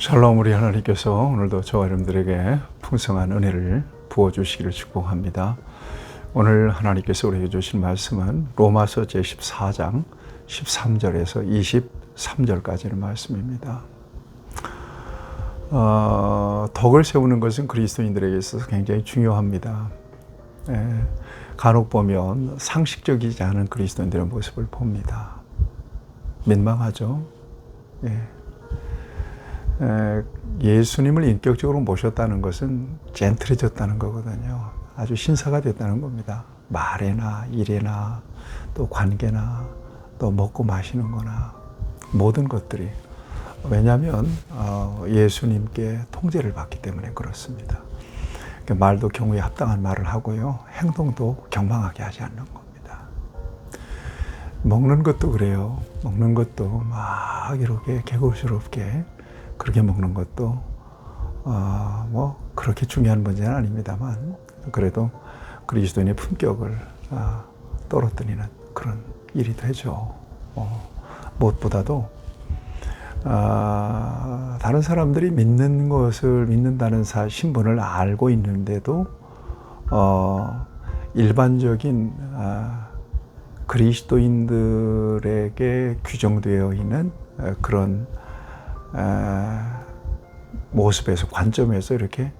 샬롬, 우리 하나님께서 오늘도 저와 여러분들에게 풍성한 은혜를 부어주시기를 축복합니다. 오늘 하나님께서 우리에게 주신 말씀은 로마서 제14장 13절에서 23절까지의 말씀입니다. 덕을 세우는 것은 그리스도인들에게 있어서 굉장히 중요합니다. 간혹 보면 상식적이지 않은 그리스도인들의 모습을 봅니다. 민망하죠. 예수님을 인격적으로 모셨다는 것은 젠틀해졌다는 거거든요. 아주 신사가 됐다는 겁니다. 말에나 일에나 또 관계나 또 먹고 마시는 거나 모든 것들이. 왜냐하면 예수님께 통제를 받기 때문에 그렇습니다. 말도 경우에 합당한 말을 하고요. 행동도 경망하게 하지 않는 겁니다. 먹는 것도 그래요. 먹는 것도 막 이렇게 개걸스럽게 그렇게 먹는 것도 그렇게 중요한 문제는 아닙니다만 그래도 그리스도인의 품격을 떨어뜨리는 그런 일이 되죠. 무엇보다도 다른 사람들이 믿는 것을 믿는다는 신분을 알고 있는데도 일반적인 그리스도인들에게 규정되어 있는 그런 모습에서 관점에서 이렇게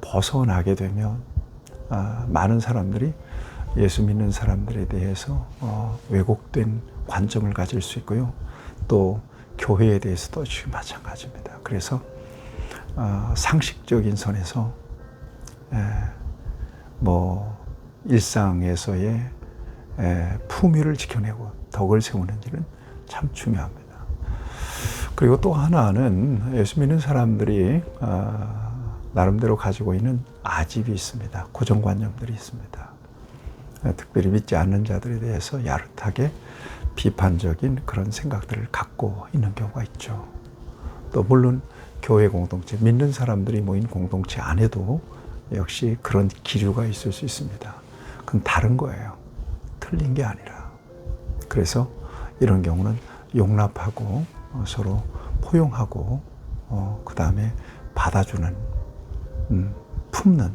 벗어나게 되면 많은 사람들이 예수 믿는 사람들에 대해서 왜곡된 관점을 가질 수 있고요. 또 교회에 대해서도 지금 마찬가지입니다. 그래서 상식적인 선에서 일상에서의 품위를 지켜내고 덕을 세우는 일은 참 중요합니다. 그리고 또 하나는 예수 믿는 사람들이 나름대로 가지고 있는 아집이 있습니다. 고정관념들이 있습니다. 특별히 믿지 않는 자들에 대해서 야릇하게 비판적인 그런 생각들을 갖고 있는 경우가 있죠. 또 물론 교회 공동체, 믿는 사람들이 모인 공동체 안에도 역시 그런 기류가 있을 수 있습니다. 그건 다른 거예요. 틀린 게 아니라. 그래서 이런 경우는 용납하고 서로 포용하고 그 다음에 받아주는 품는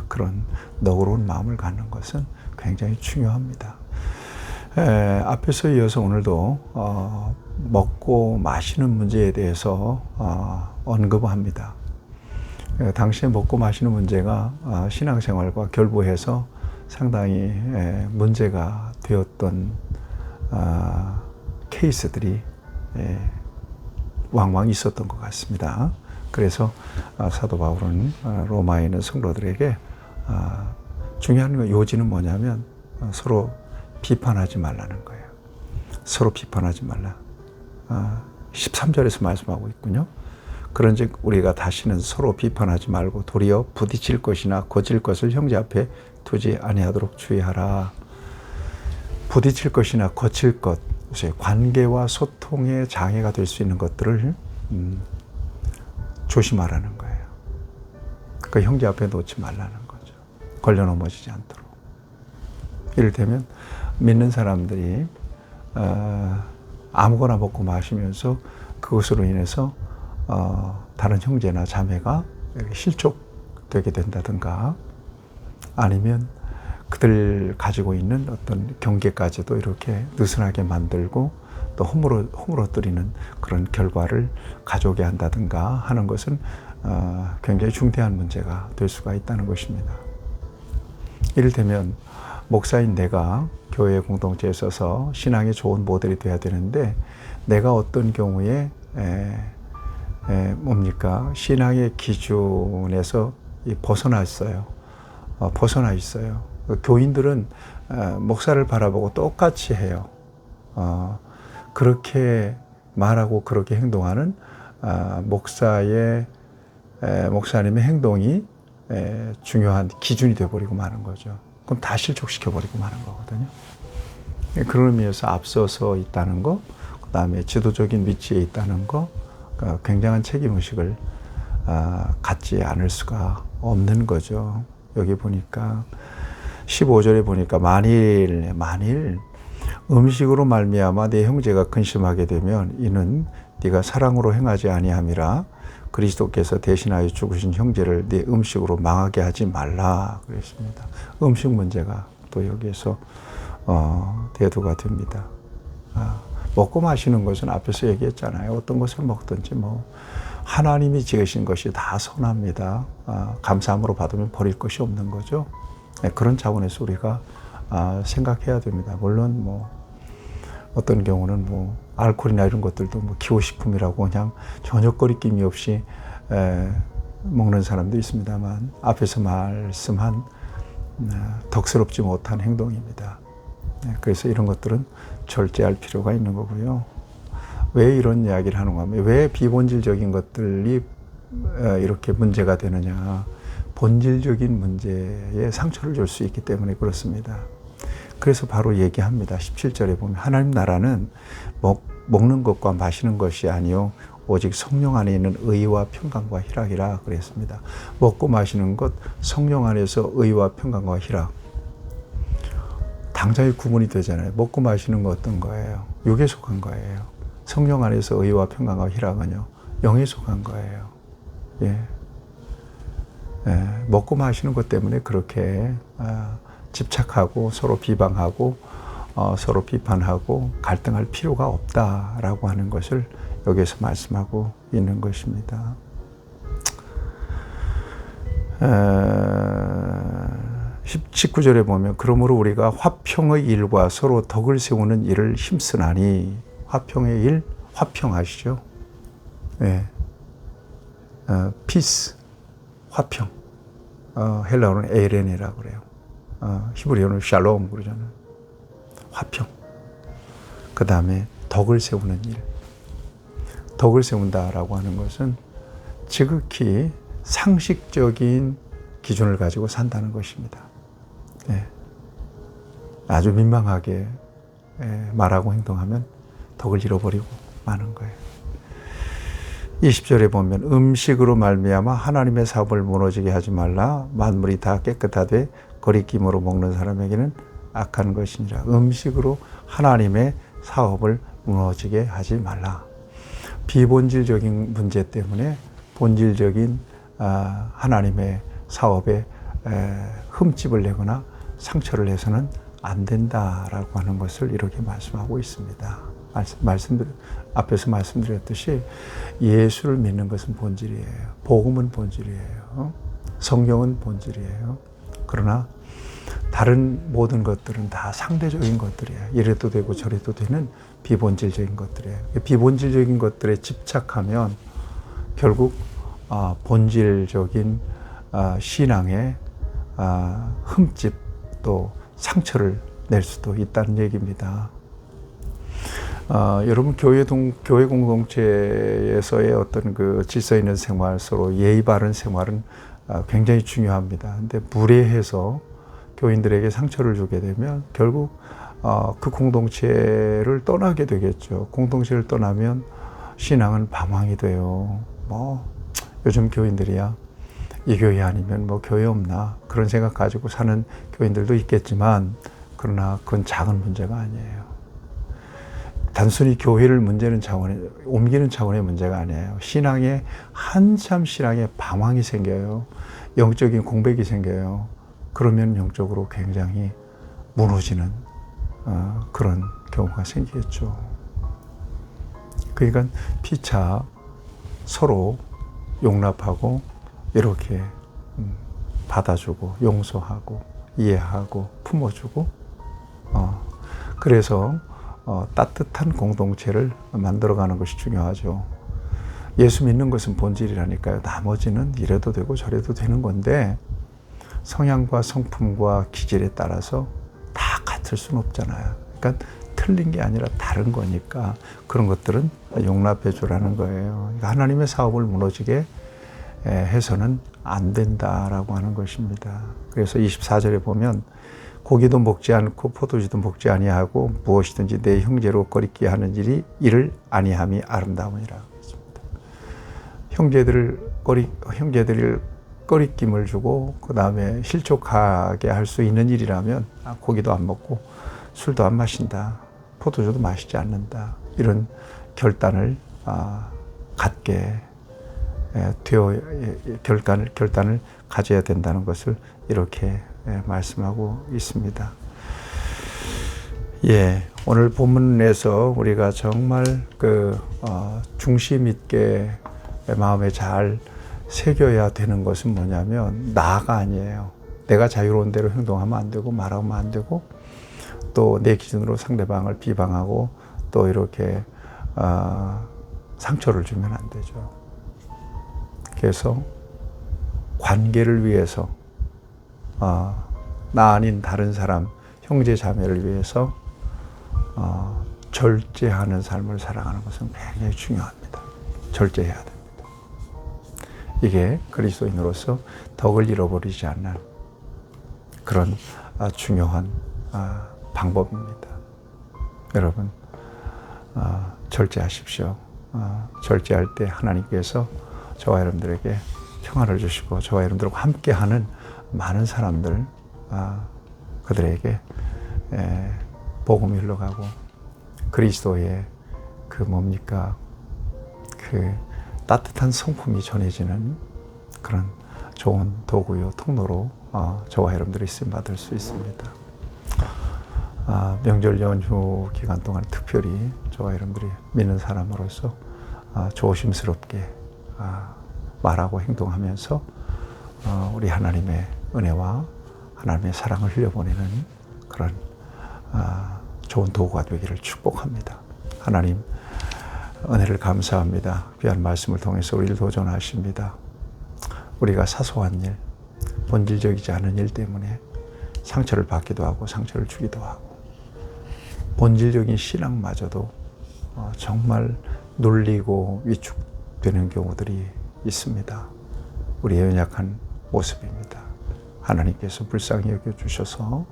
그런 너그러운 마음을 갖는 것은 굉장히 중요합니다. 앞에서 이어서 오늘도 먹고 마시는 문제에 대해서 언급합니다. 당시에 먹고 마시는 문제가 신앙생활과 결부해서 상당히 문제가 되었던 케이스들이 왕왕 있었던 것 같습니다. 그래서 사도 바울은 로마에 있는 성도들에게 중요한 요지는 뭐냐면 서로 비판하지 말라는 거예요. 서로 비판하지 말라. 13절에서 말씀하고 있군요. 그런즉 우리가 다시는 서로 비판하지 말고 도리어 부딪힐 것이나 거칠 것을 형제 앞에 두지 아니하도록 주의하라. 부딪힐 것이나 거칠 것, 관계와 소통의 장애가 될 수 있는 것들을 조심하라는 거예요. 그 형제 앞에 놓지 말라는 거죠. 걸려 넘어지지 않도록. 이를테면 믿는 사람들이 아무거나 먹고 마시면서 그것으로 인해서 다른 형제나 자매가 실족되게 된다든가 아니면 그들 가지고 있는 어떤 경계까지도 이렇게 느슨하게 만들고 또 허물어뜨리는 그런 결과를 가져오게 한다든가 하는 것은 굉장히 중대한 문제가 될 수가 있다는 것입니다. 이를테면 목사인 내가 교회 공동체에 있어서 신앙이 좋은 모델이 돼야 되는데 내가 어떤 경우에 신앙의 기준에서 벗어나 있어요. 벗어나 있어요. 교인들은 목사를 바라보고 똑같이 해요. 그렇게 말하고 그렇게 행동하는 목사님의 행동이 중요한 기준이 되어버리고 마는 거죠. 그럼 다 실족시켜버리고 마는 거거든요. 그런 의미에서 앞서서 있다는 거, 그 다음에 지도적인 위치에 있다는 거, 굉장한 책임의식을 갖지 않을 수가 없는 거죠. 여기 보니까 15절에 보니까 만일 음식으로 말미암아 네 형제가 근심하게 되면 이는 네가 사랑으로 행하지 아니함이라 그리스도께서 대신하여 죽으신 형제를 네 음식으로 망하게 하지 말라 그랬습니다. 음식 문제가 또 여기에서 대두가 됩니다. 먹고 마시는 것은 앞에서 얘기했잖아요. 어떤 것을 먹든지 뭐 하나님이 지으신 것이 다 선합니다. 감사함으로 받으면 버릴 것이 없는 거죠. 네, 그런 차원에서 우리가 생각해야 됩니다. 물론 뭐 어떤 경우는 뭐 알코올이나 이런 것들도 뭐 기호식품이라고 그냥 전혀 거리낌이 없이 먹는 사람도 있습니다만 앞에서 말씀한 덕스럽지 못한 행동입니다. 그래서 이런 것들은 절제할 필요가 있는 거고요. 왜 이런 이야기를 하는가 하면 왜 비본질적인 것들이 이렇게 문제가 되느냐. 본질적인 문제에 상처를 줄 수 있기 때문에 그렇습니다. 그래서 바로 얘기합니다. 17절에 보면 하나님 나라는 먹는 것과 마시는 것이 아니요 오직 성령 안에 있는 의와 평강과 희락이라 그랬습니다. 먹고 마시는 것, 성령 안에서 의와 평강과 희락. 당장에 구분이 되잖아요. 먹고 마시는 거 어떤 거예요? 육에 속한 거예요. 성령 안에서 의와 평강과 희락은요, 영에 속한 거예요. 예. 먹고 마시는 것 때문에 그렇게 집착하고 서로 비방하고 서로 비판하고 갈등할 필요가 없다라고 하는 것을 여기에서 말씀하고 있는 것입니다. 19절에 보면 그러므로 우리가 화평의 일과 서로 덕을 세우는 일을 힘쓰나니 화평의 일, 화평 아시죠? 네. 피스, 화평. 헬라어는 에이렌이라고 그래요. 히브리어는 샬롬 그러잖아요. 화평. 그 다음에 덕을 세우는 일. 덕을 세운다라고 하는 것은 지극히 상식적인 기준을 가지고 산다는 것입니다. 네. 아주 민망하게 말하고 행동하면 덕을 잃어버리고 마는 거예요. 20절에 보면 음식으로 말미암아 하나님의 사업을 무너지게 하지 말라. 만물이 다 깨끗하되 거리낌으로 먹는 사람에게는 악한 것이니라. 음식으로 하나님의 사업을 무너지게 하지 말라. 비본질적인 문제 때문에 본질적인 하나님의 사업에 흠집을 내거나 상처를 내서는 안 된다라고 하는 것을 이렇게 말씀하고 있습니다. 앞에서 말씀드렸듯이 예수를 믿는 것은 본질이에요. 복음은 본질이에요. 성경은 본질이에요. 그러나 다른 모든 것들은 다 상대적인 것들이에요. 이래도 되고 저래도 되는 비본질적인 것들이에요. 비본질적인 것들에 집착하면 결국 본질적인 신앙에 흠집 또 상처를 낼 수도 있다는 얘기입니다. 여러분 교회 공동체에서의 어떤 그 질서 있는 생활, 서로 예의 바른 생활은 굉장히 중요합니다. 근데 무례해서 교인들에게 상처를 주게 되면 결국 그 공동체를 떠나게 되겠죠. 공동체를 떠나면 신앙은 방황이 돼요. 뭐 요즘 교인들이야 이 교회 아니면 뭐 교회 없나 그런 생각 가지고 사는 교인들도 있겠지만 그러나 그건 작은 문제가 아니에요. 단순히 교회를 옮기는 차원의 문제가 아니에요. 한참 신앙에 방황이 생겨요. 영적인 공백이 생겨요. 그러면 영적으로 굉장히 무너지는 그런 경우가 생기겠죠. 그러니까 피차 서로 용납하고 이렇게 받아주고 용서하고 이해하고 품어주고 그래서 따뜻한 공동체를 만들어가는 것이 중요하죠. 예수 믿는 것은 본질이라니까요. 나머지는 이래도 되고 저래도 되는 건데 성향과 성품과 기질에 따라서 다 같을 수는 없잖아요. 그러니까 틀린 게 아니라 다른 거니까 그런 것들은 용납해 주라는 거예요. 그러니까 하나님의 사업을 무너지게 해서는 안 된다라고 하는 것입니다. 그래서 24절에 보면 고기도 먹지 않고 포도주도 먹지 아니하고 무엇이든지 내 형제로 거리끼 하는 일을 아니함이 아름다움이라 했습니다. 형제들을 거리낌을 주고 그 다음에 실족하게 할 수 있는 일이라면 고기도 안 먹고 술도 안 마신다, 포도주도 마시지 않는다 이런 결단을 갖게 결단을 가져야 된다는 것을 이렇게 말씀하고 있습니다. 오늘 본문에서 우리가 정말 중심 있게 마음에 잘 새겨야 되는 것은 뭐냐면 나가 아니에요. 내가 자유로운 대로 행동하면 안 되고 말하면 안 되고 또 내 기준으로 상대방을 비방하고 또 이렇게 상처를 주면 안 되죠. 그래서 관계를 위해서 나 아닌 다른 사람, 형제 자매를 위해서 절제하는 삶을 살아가는 것은 굉장히 중요합니다. 절제해야 됩니다. 이게 그리스도인으로서 덕을 잃어버리지 않는 그런 중요한 방법입니다. 여러분 절제하십시오. 절제할 때 하나님께서 저와 여러분들에게 평안을 주시고 저와 여러분들과 함께하는 많은 사람들 그들에게 복음이 흘러가고 그리스도의 그 따뜻한 성품이 전해지는 그런 좋은 도구요 통로로 저와 여러분들이 쓰임 받을 수 있습니다. 명절 연휴 기간 동안 특별히 저와 여러분들이 믿는 사람으로서 조심스럽게 말하고 행동하면서 우리 하나님의 은혜와 하나님의 사랑을 흘려보내는 그런 좋은 도구가 되기를 축복합니다. 하나님 은혜를 감사합니다. 귀한 말씀을 통해서 우리를 도전하십니다. 우리가 사소한 일, 본질적이지 않은 일 때문에 상처를 받기도 하고 상처를 주기도 하고 본질적인 신앙마저도 정말 눌리고 위축되는 경우들이 있습니다. 우리의 연약한 모습입니다. 하나님께서 불쌍히 여겨주셔서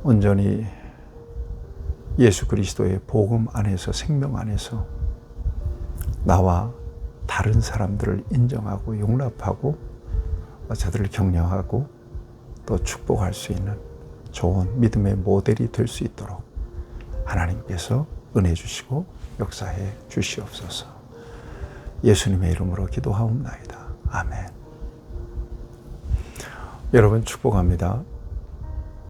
온전히 예수 그리스도의 복음 안에서 생명 안에서 나와 다른 사람들을 인정하고 용납하고 저들을 격려하고 또 축복할 수 있는 좋은 믿음의 모델이 될 수 있도록 하나님께서 은혜 주시고 역사해 주시옵소서. 예수님의 이름으로 기도하옵나이다. 아멘. 여러분 축복합니다.